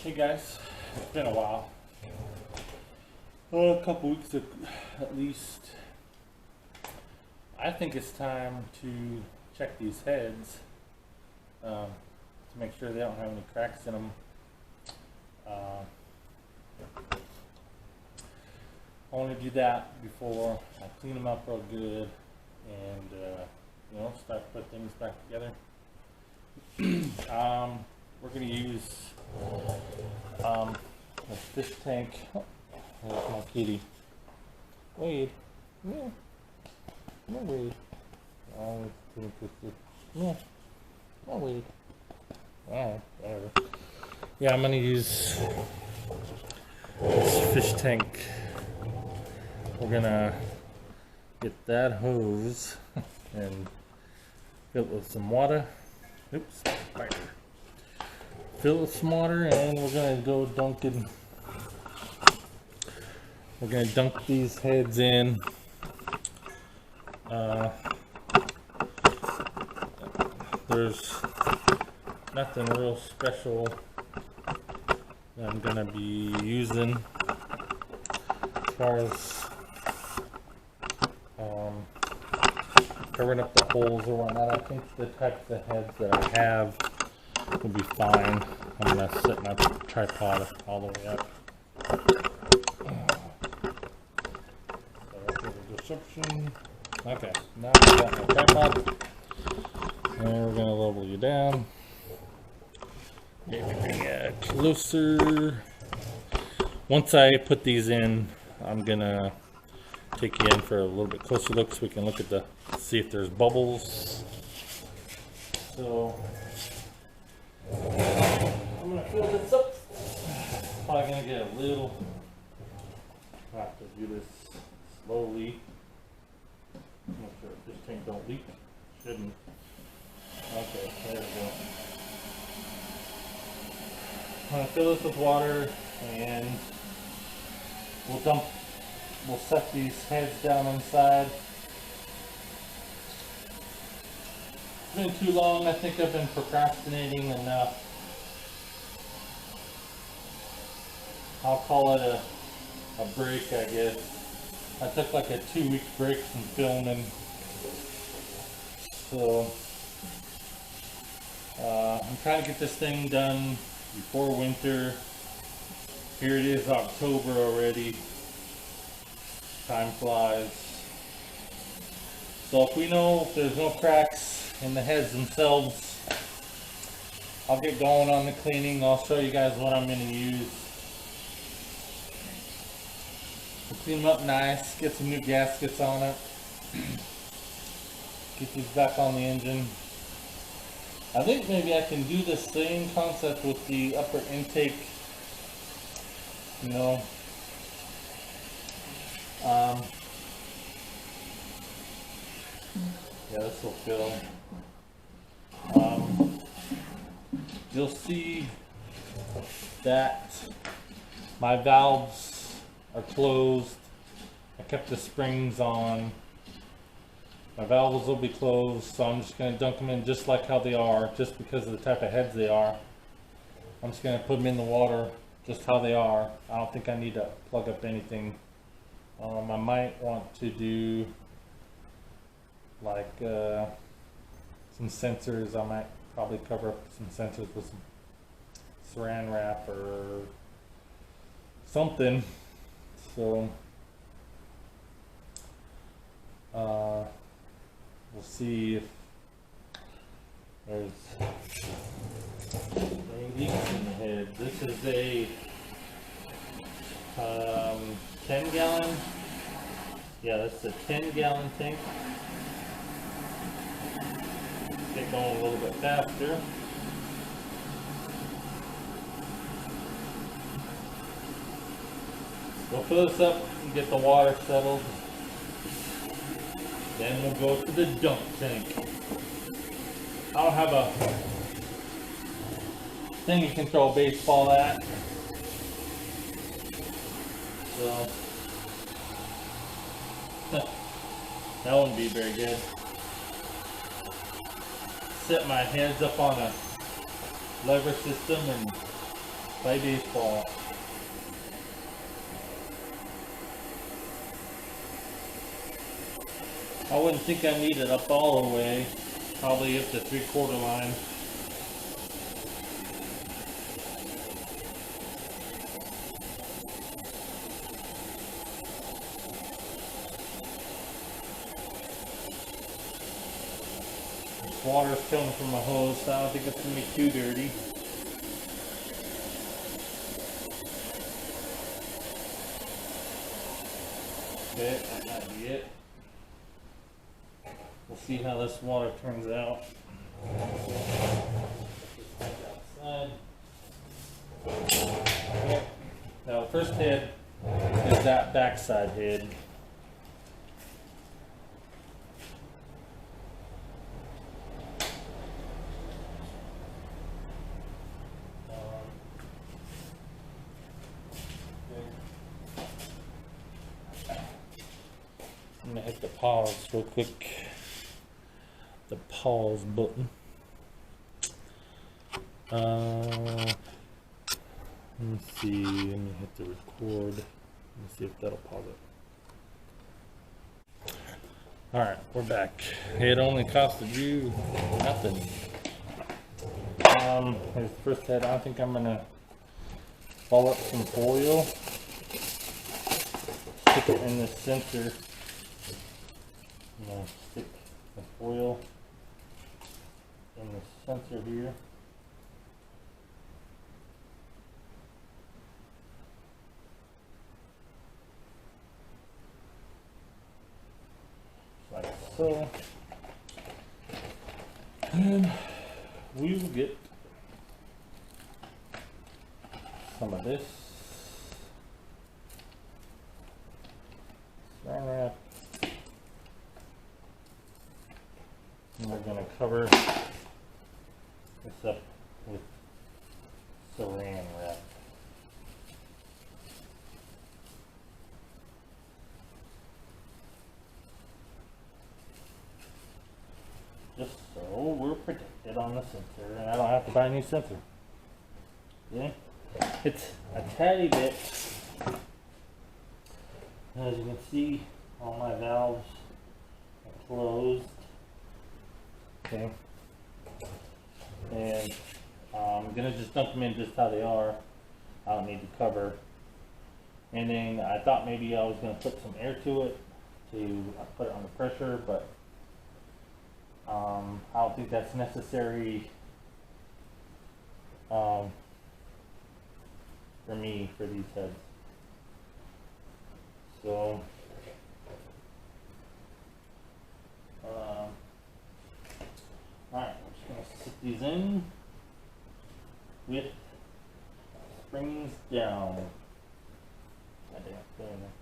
Hey guys, it's been a while. A couple weeks at least. I think it's time to check these heads to make sure they don't have any cracks in them. I want to do that before I clean them up real good and start to put things back together. We're going to use a fish tank. Oh, there's my kitty. Wade. Yeah. No, Wade. Oh, it's pretty twisted. Yeah. No, Wade. Alright, whatever. Yeah, I'm going to use this fish tank. We're going to get that hose and fill it with some water. Oops, fire. Fill it with some water, and we're gonna go dunking. We're gonna dunk these heads in. There's nothing real special that I'm gonna be using as far as covering up the holes or whatnot. I think the types of heads that I have will be fine. I'm gonna set my tripod all the way up. So that's the description. Okay, now we got my tripod, and we're gonna level you down. Bring it closer. Once I put these in, I'm gonna take you in for a little bit closer look so we can look at see if there's bubbles. So I'm gonna fill this up. Probably gonna get a little. I have to do this slowly. Make sure this tank don't leak. Shouldn't. Okay, there we go. I'm gonna fill this with water, and we'll set these heads down inside. It's been too long. I think I've been procrastinating enough. I'll call it a break, I guess. I took like a 2-week break from filming. So I'm trying to get this thing done before winter. Here it is, October already. Time flies. So if we know if there's no cracks in the heads themselves, I'll get going on the cleaning. I'll show you guys what I'm going to use. We'll clean them up nice, get some new gaskets on it, get these back on the engine. I think maybe I can do the same concept with the upper intake, yeah, this will fill. You'll see that my valves are closed. I kept the springs on. My valves will be closed, so I'm just going to dunk them in just like how they are, just because of the type of heads they are. I'm just going to put them in the water just how they are. I don't think I need to plug up anything. I might want to do like some sensors. I might probably cover up some sensors with some saran wrap or something. So we'll see if there's any leaks in the head. This is a 10-gallon. Yeah, that's a 10-gallon tank. Get going a little bit faster. We'll fill this up and get the water settled. Then we'll go to the dunk tank. I don't have a thing you can throw a baseball at. So that wouldn't be very good. Set my heads up on a lever system and by default. I wouldn't think I need it up all the way, probably up to 3/4 line. This water's coming from a hose, so I don't think it's gonna be too dirty. Okay, that might be it. We'll see how this water turns out. Outside. Okay. Now, the first head is that backside head. I'm gonna hit the pause real quick. The pause button. Let me see. Let me hit the record. Let me see if that'll pause it. All right, we're back. It only costed you nothing. Here's the first head. I think I'm gonna ball up some foil. Stick it in the center. I'm gonna stick the foil in the center here. Like so. And we will get some of this saran wrap. And we're going to cover this up with saran wrap. Just so we're protected on the sensor and I don't have to buy a new sensor. Okay? It's a tiny bit. As you can see, all my valves are closed. Okay, and I'm gonna just dump them in just how they are. I don't need to cover. And then I thought maybe I was gonna put some air to it to put it under pressure, but I don't think that's necessary for me for these heads. So alright, I'm just going to sit these in with springs down. God damn, put it in there.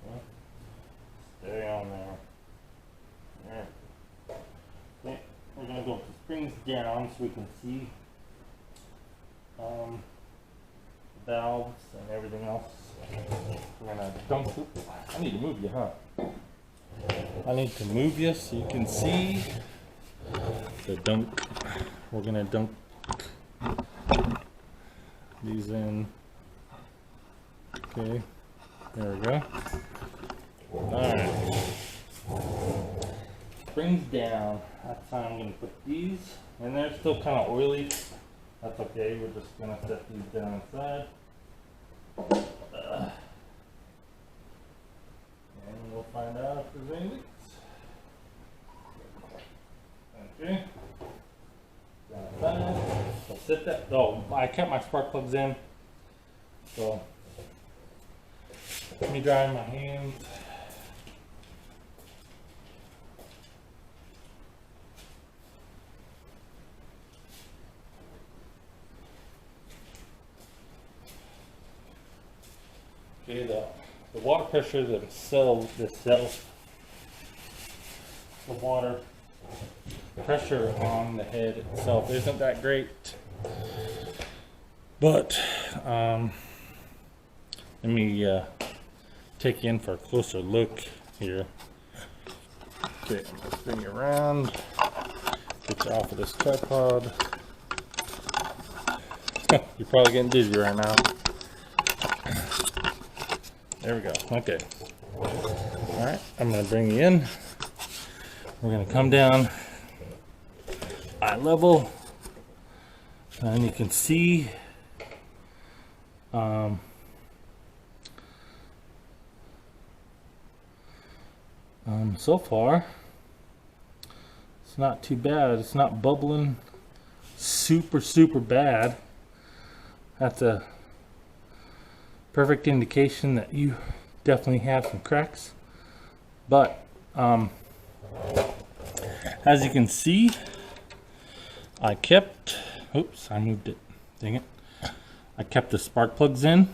Okay. Stay on there. There. Okay, we're going to go with the springs down so we can see the valves and everything else. We're going to dunk it. I need to move you, huh? I need to move you so you can see the dunk. We're gonna dunk these in. Okay, there we go. Alright. Springs down. That's how I'm gonna put these. And they're still kind of oily. That's okay, we're just gonna set these down inside. And we'll find out if there's any leaks. Okay. So sit that. Oh, I kept my spark plugs in. So let me dry my hands. Okay, the water pressure themselves, the water pressure on the head itself isn't that great, but let me take you in for a closer look here. Okay, I'm gonna spin you around, get you off of this tripod. You're probably getting dizzy right now. There we go. Okay. All right, I'm gonna bring you in. We're gonna come down eye level, and you can see so far it's not too bad. It's not bubbling super bad. That's a perfect indication that you definitely have some cracks. But as you can see, I kept, oops, I moved it, dang it. I kept the spark plugs in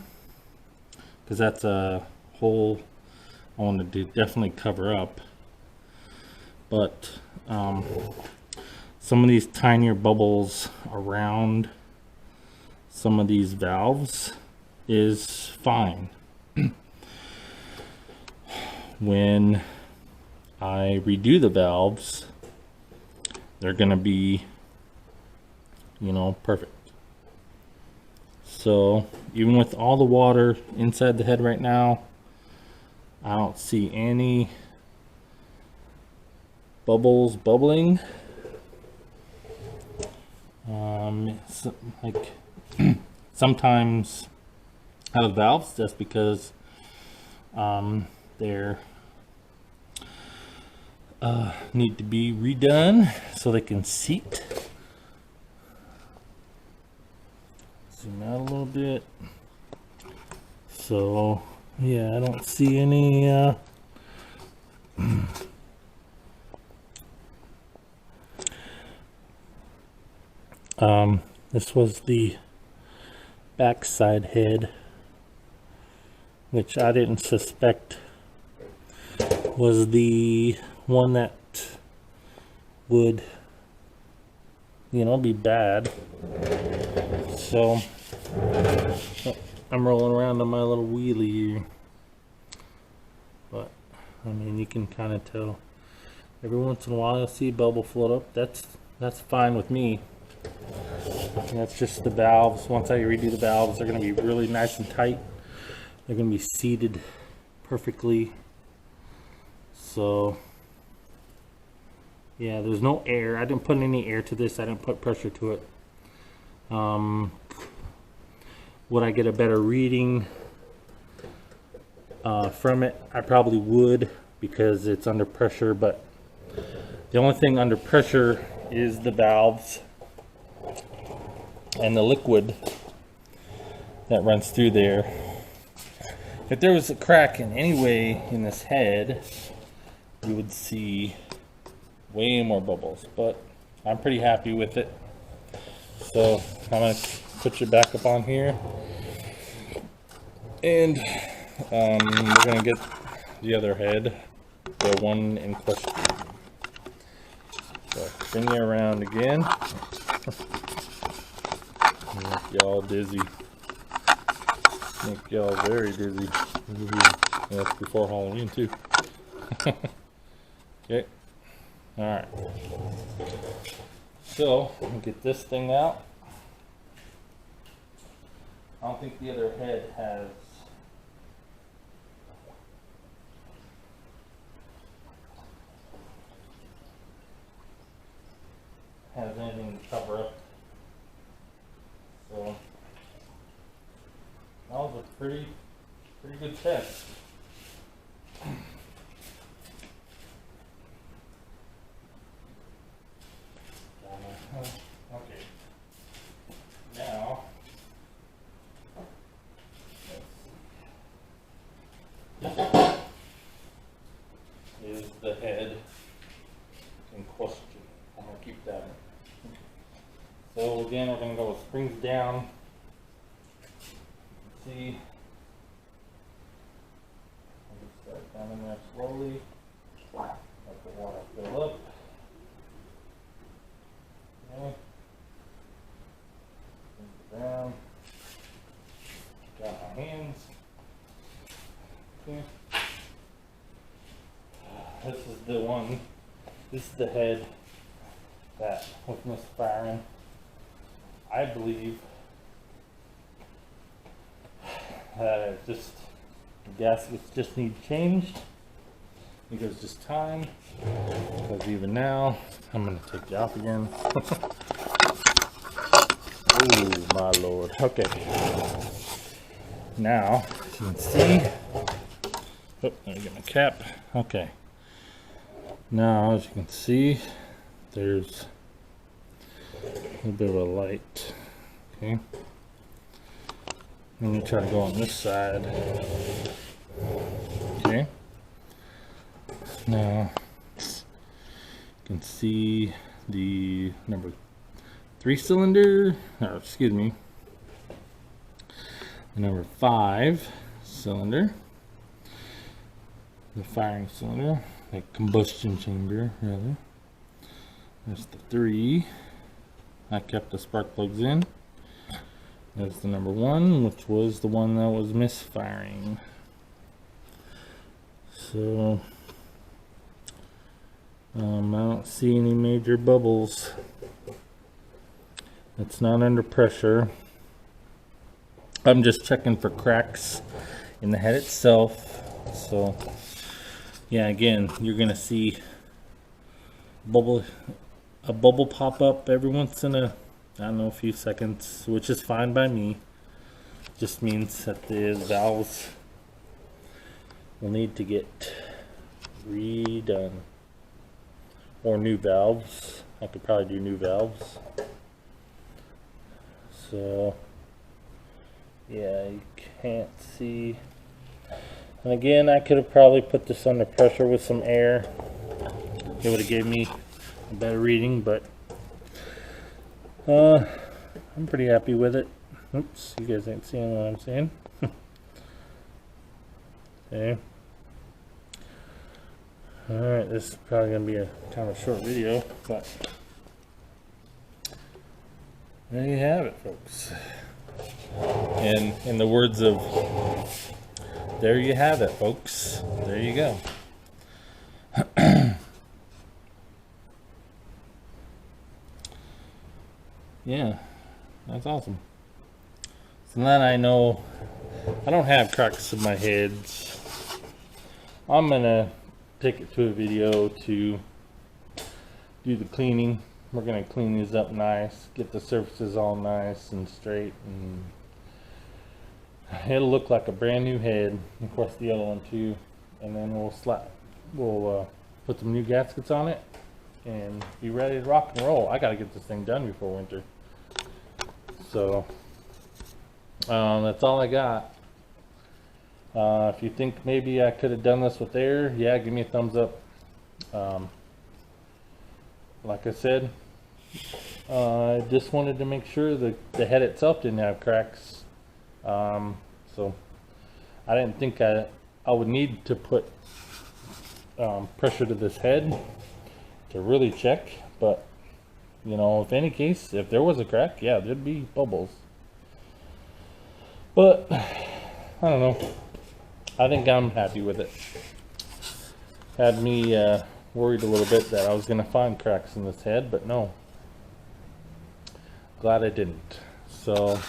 because that's a hole I wanted to definitely cover up. But some of these tinier bubbles around some of these valves is fine. When I redo the valves, they're gonna be, you know, perfect. So even with all the water inside the head right now, I don't see any bubbles bubbling. Like sometimes out of valves, just because they're need to be redone so they can seat. Zoom out a little bit. So yeah, I don't see any this was the backside head, which I didn't suspect was the one that would, you know, be bad. So I'm rolling around on my little wheelie here, but I mean, you can kind of tell every once in a while you'll see a bubble float up. That's fine with me. And that's just the valves. Once I redo the valves, they're going to be really nice and tight. They're going to be seated perfectly. So yeah, there's no air. I didn't put any air to this. I didn't put pressure to it. Would I get a better reading from it? I probably would, because it's under pressure, but the only thing under pressure is the valves and the liquid that runs through there. If there was a crack in any way in this head, you would see way more bubbles, but I'm pretty happy with it. So I'm gonna put you back up on here, and we're gonna get the other head, the one in question. So bring you around again. Make y'all dizzy. Make y'all very dizzy. That's before Halloween too. Okay. Alright. So we'll get this thing out. I don't think the other head has anything to cover up. So that was a pretty good test. Okay. Now this is the head in question. I'm gonna keep that. So again, we're gonna go with springs down. See, I'll just start down in there slowly. Let the water fill up. Okay. Springs down. Got my hands. Okay. This is the one. This is the head that was misfiring. I believe Just the gaskets just need changed because just time. Because even now, I'm gonna take you off again. Oh my lord. Okay. Now you can see. Oh, let me get my cap. Okay. Now, as you can see, there's a little bit of a light. Okay. Let me try to go on this side. Okay. Now, you can see the number 3 cylinder, or excuse me, the number 5 cylinder, the firing cylinder, the combustion chamber, rather. There's the 3. I kept the spark plugs in. There's the number 1, which was the one that was misfiring. So I don't see any major bubbles. It's not under pressure. I'm just checking for cracks in the head itself. So yeah, again, you're gonna see a bubble pop up every once in a, I don't know, a few seconds, which is fine by me. Just means that the valves will need to get redone, or new valves. I could probably do new valves. So yeah, you can't see. And again, I could have probably put this under pressure with some air. It would have gave me a better reading, but I'm pretty happy with it. Oops, you guys ain't seeing what I'm saying. Okay. Alright, this is probably going to be a kind of short video, but there you have it, folks. And in the words of, there you have it, folks. There you go. Yeah, that's awesome. So now I know I don't have cracks in my heads. I'm gonna take it to a video to do the cleaning. We're gonna clean these up nice, get the surfaces all nice and straight, and it'll look like a brand new head. Of course, the other one too. And then we'll put some new gaskets on it and be ready to rock and roll. I gotta get this thing done before winter. So that's all I got. If you think maybe I could have done this with air, yeah, give me a thumbs up. Like I said, I just wanted to make sure that the head itself didn't have cracks. So I didn't think I would need to put pressure to this head to really check, but you know, if any case, if there was a crack, yeah, there'd be bubbles. But I don't know, I think I'm happy with it. Had me worried a little bit that I was gonna find cracks in this head, but no, glad I didn't. So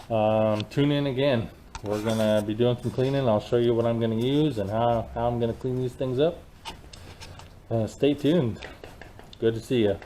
tune in again. We're gonna be doing some cleaning. I'll show you what I'm gonna use and how I'm gonna clean these things up. Stay tuned. Good to see you.